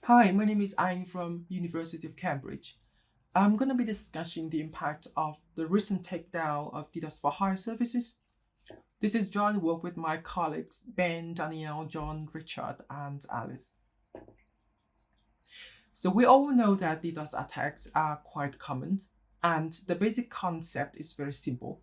Hi, my name is Ayn from University of Cambridge. I'm going to be discussing the impact of the recent takedown of DDoS-for-hire services. This is joint work with my colleagues Ben, Danielle, John, Richard, and Alice. So we all know that DDoS attacks are quite common, and the basic concept is very simple.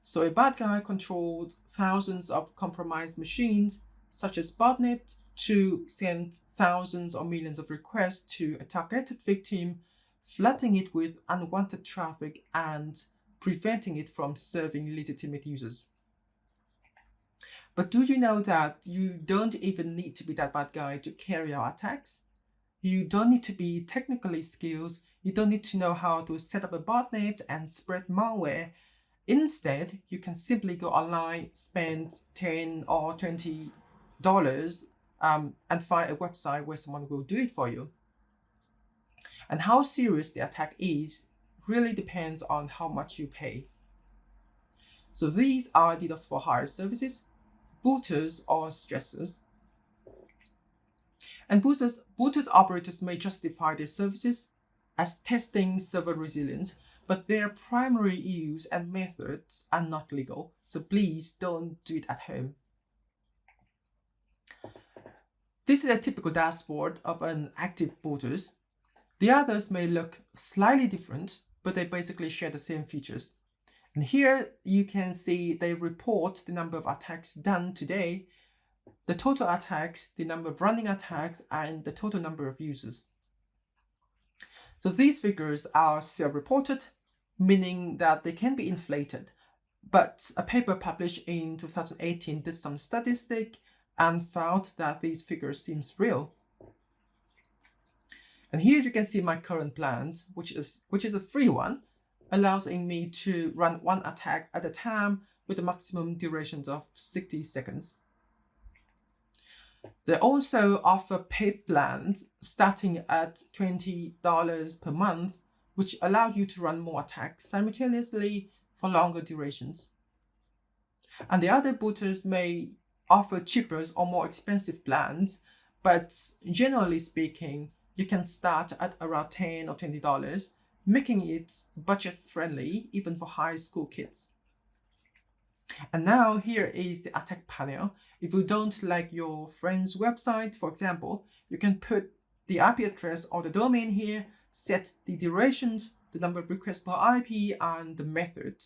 So a bad guy controlled thousands of compromised machines, such as botnet, to send thousands or millions of requests to a targeted victim, flooding it with unwanted traffic and preventing it from serving legitimate users. But do you know that you don't even need to be that bad guy to carry out attacks? You don't need to be technically skilled, you don't need to know how to set up a botnet and spread malware. Instead, you can simply go online, spend $10 or $20, and find a website where someone will do it for you. And how serious the attack is really depends on how much you pay. So these are DDoS-for-hire services, booters or stressors. And booters operators may justify their services as testing server resilience, but their primary use and methods are not legal, so please don't do it at home. This is a typical dashboard of an active booters. The others may look slightly different, but they basically share the same features. And here you can see they report the number of attacks done today, the total attacks, the number of running attacks, and the total number of users. So these figures are self-reported, meaning that they can be inflated. But a paper published in 2018 did some statistic and found that these figures seems real. And here you can see my current plan, which is a free one, allowing me to run one attack at a time with a maximum duration of 60 seconds. They also offer paid plans starting at $20 per month, which allow you to run more attacks simultaneously for longer durations. And the other booters may offer cheaper or more expensive plans, but generally speaking, you can start at around $10 or $20, making it budget friendly even for high school kids. And now here is the attack panel. If you don't like your friend's website, for example, you can put the IP address or the domain here, set the durations, the number of requests per IP, and the method.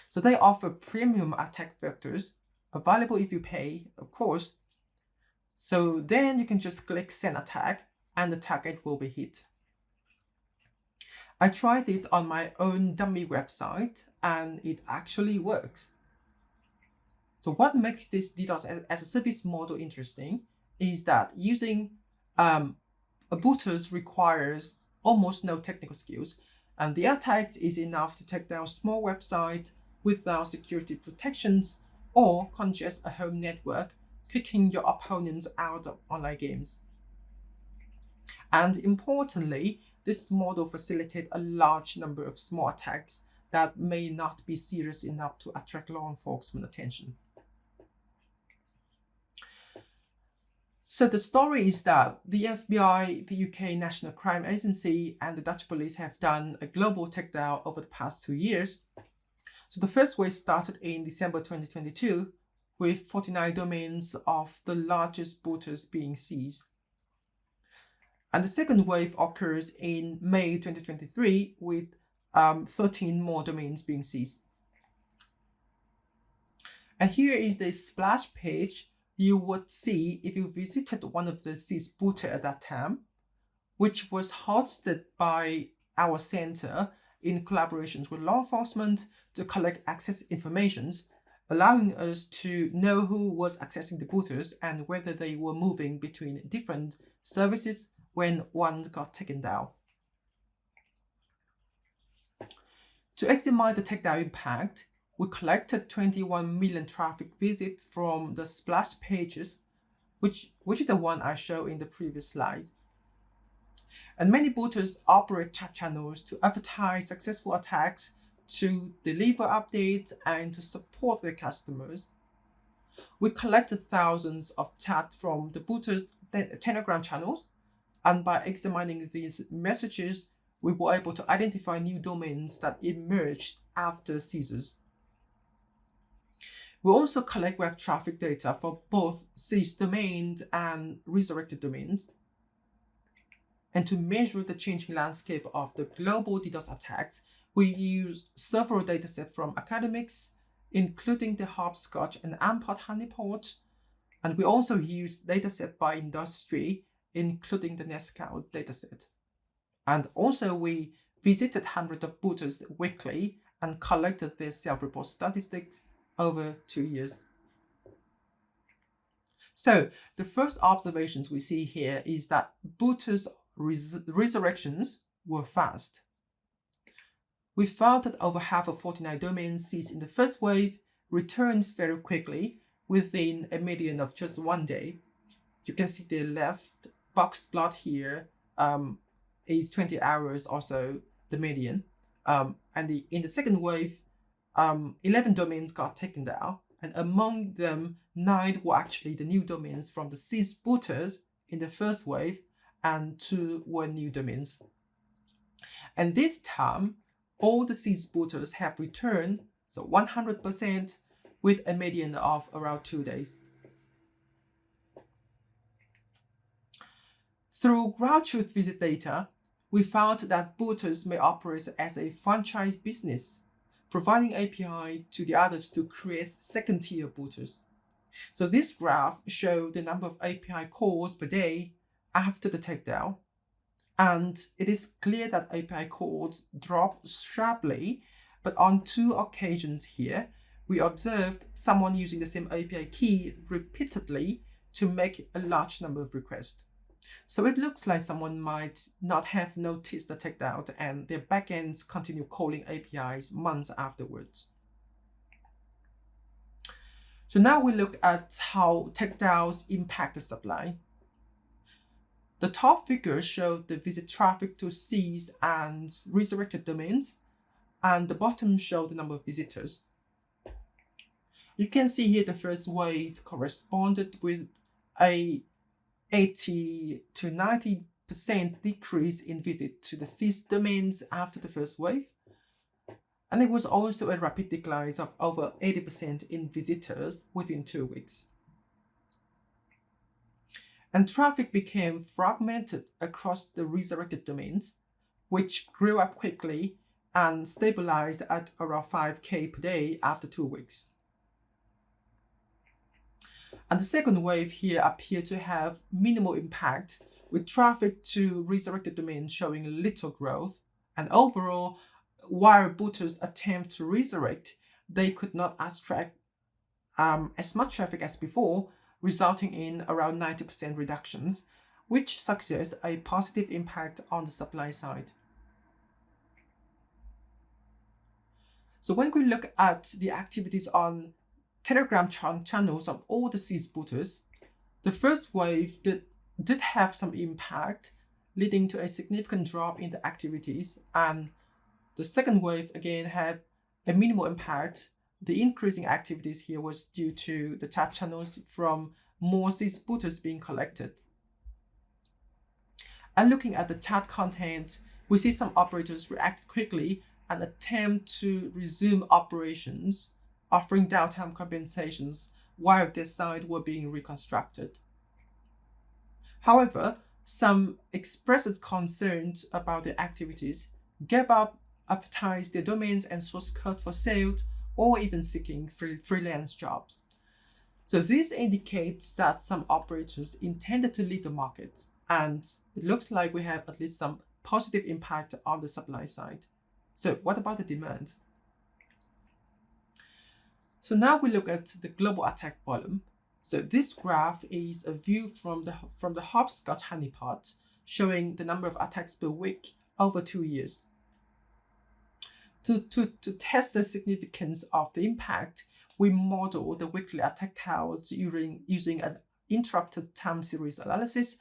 So they offer premium attack vectors, available if you pay, of course. So then you can just click send attack and the target will be hit. I tried this on my own dummy website and it actually works. So what makes this DDoS as a service model interesting is that using a booters requires almost no technical skills, and the attack is enough to take down a small website without security protections or congest a home network, kicking your opponents out of online games. And importantly, this model facilitates a large number of small attacks that may not be serious enough to attract law enforcement attention. So the story is that the FBI, the UK National Crime Agency, and the Dutch police have done a global takedown over the past 2 years. So the first wave started in December 2022, with 49 domains of the largest booters being seized. And the second wave occurs in May 2023, with 13 more domains being seized. And here is the splash page you would see if you visited one of the seized booters at that time, which was hosted by our center in collaborations with law enforcement to collect access information, allowing us to know who was accessing the booters and whether they were moving between different services when one got taken down. To examine the takedown impact, we collected 21 million traffic visits from the splash pages, which is the one I showed in the previous slide. And many booters operate chat channels to advertise successful attacks, to deliver updates, and to support their customers. We collected thousands of chats from the booters Telegram channels, and by examining these messages, we were able to identify new domains that emerged after seizures. We also collect web traffic data for both seized domains and resurrected domains. And to measure the changing landscape of the global DDoS attacks, we use several datasets from academics, including the Hopscotch and Amport honeypot, and we also use datasets by industry, including the NetScout dataset. And also we visited hundreds of booters weekly and collected their self-report statistics over 2 years. So the first observations we see here is that booters' resurrections were fast. We found that over half of 49 domains seized in the first wave returned very quickly within a median of just 1 day. You can see the left box plot here is 20 hours or so, the median. In the second wave, 11 domains got taken down, and among them, 9 were actually the new domains from the seized booters in the first wave, and 2 were new domains. And this time, all the seized booters have returned, so 100%, with a median of around 2 days. Through ground truth visit data, we found that booters may operate as a franchise business, providing API to the others to create second-tier booters. So this graph shows the number of API calls per day after the takedown, and it is clear that API calls dropped sharply, but on 2 occasions here, we observed someone using the same API key repeatedly to make a large number of requests. So it looks like someone might not have noticed the takedown and their backends continue calling APIs months afterwards. So now we look at how takedowns impact the supply. The top figures show the visit traffic to seized and resurrected domains, and the bottom show the number of visitors. You can see here the first wave corresponded with a 80 to 90% decrease in visit to the seized domains after the first wave. And there was also a rapid decline of over 80% in visitors within 2 weeks. And traffic became fragmented across the resurrected domains, which grew up quickly and stabilized at around 5K per day after 2 weeks. And the second wave here appeared to have minimal impact, with traffic to resurrected domains showing little growth. And overall, while booters attempt to resurrect, they could not attract as much traffic as before, resulting in around 90% reductions, which suggests a positive impact on the supply side. So when we look at the activities on Telegram channels of all the seized booters, the first wave did have some impact, leading to a significant drop in the activities, and the second wave again had a minimal impact. The increasing activities here was due to the chat channels from more seized booters being collected. And looking at the chat content, we see some operators react quickly and attempt to resume operations, offering downtime compensations while their site were being reconstructed. However, some expresses concerns about their activities, gave up, advertised their domains and source code for sale, or even seeking freelance jobs. So this indicates that some operators intended to leave the market, and it looks like we have at least some positive impact on the supply side. So what about the demand? So now we look at the global attack volume. So this graph is a view from the Hopscotch honeypot, showing the number of attacks per week over 2 years. To test the significance of the impact, we model the weekly attack counts using an interrupted time series analysis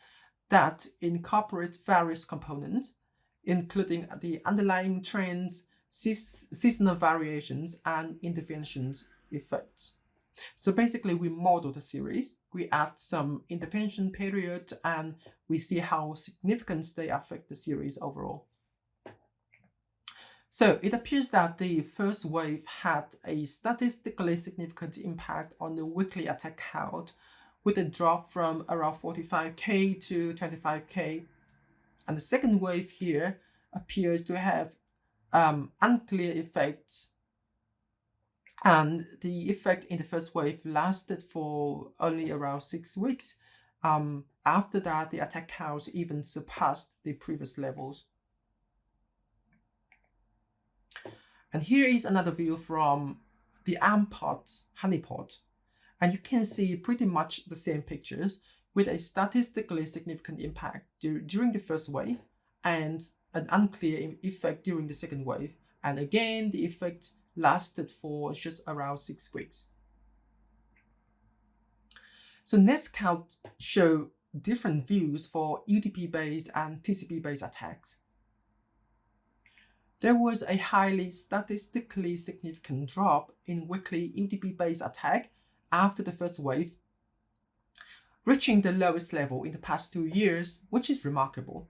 that incorporates various components, including the underlying trends, seasonal variations, and interventions effects. So basically, we model the series, we add some intervention period, and we see how significant they affect the series overall. So it appears that the first wave had a statistically significant impact on the weekly attack count, with a drop from around 45k to 25k. And the second wave here appears to have unclear effects. And the effect in the first wave lasted for only around 6 weeks. After that, the attack counts even surpassed the previous levels. And here is another view from the AMPOT honeypot. And you can see pretty much the same pictures with a statistically significant impact during the first wave and an unclear effect during the second wave. And again, the effect lasted for just around 6 weeks. So NetsScout show different views for UDP-based and TCP-based attacks. There was a highly statistically significant drop in weekly UDP-based attack after the first wave, reaching the lowest level in the past 2 years, which is remarkable.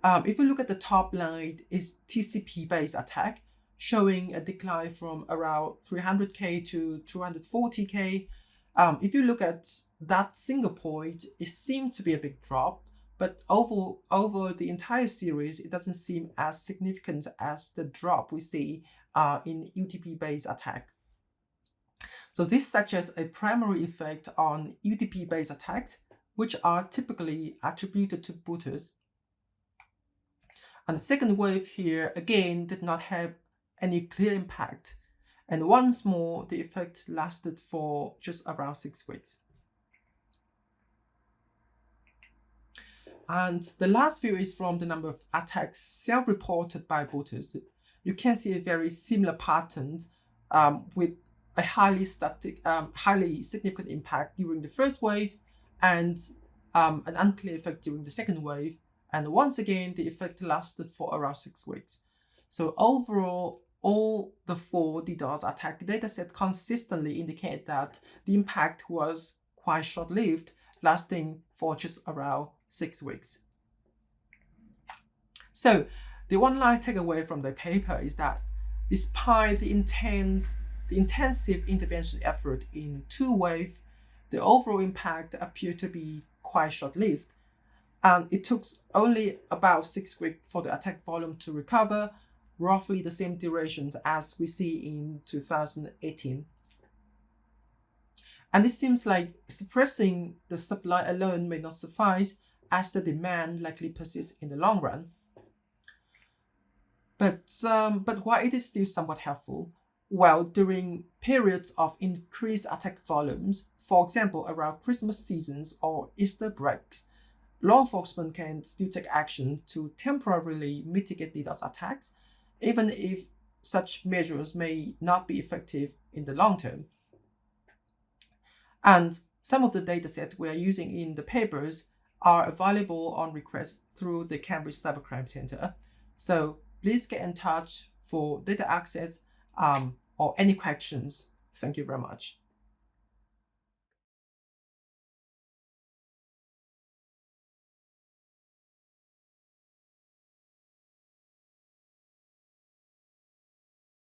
If you look at the top line, is TCP-based attack, showing a decline from around 300k to 240k. If you look at that single point, it seemed to be a big drop, but over the entire series, it doesn't seem as significant as the drop we see in UDP-based attack. So this suggests a primary effect on UDP-based attacks, which are typically attributed to booters. And the second wave here, again, did not have any clear impact. And once more, the effect lasted for just around 6 weeks. And the last view is from the number of attacks self-reported by booters. You can see a very similar pattern with a highly significant impact during the first wave and an unclear effect during the second wave. And once again, the effect lasted for around 6 weeks. So overall, all the 4 DDoS attack dataset consistently indicate that the impact was quite short-lived, lasting for just around 6 weeks. So the one-line takeaway from the paper is that despite the intensive intervention effort in 2 waves, the overall impact appeared to be quite short-lived. And it took only about 6 weeks for the attack volume to recover, roughly the same durations as we see in 2018. And it seems like suppressing the supply alone may not suffice, as the demand likely persists in the long run. But while it is still somewhat helpful, well, during periods of increased attack volumes, for example, around Christmas seasons or Easter breaks, law enforcement can still take action to temporarily mitigate DDoS attacks, even if such measures may not be effective in the long term. And some of the datasets we are using in the papers are available on request through the Cambridge Cybercrime Center. So please get in touch for data access or any questions. Thank you very much.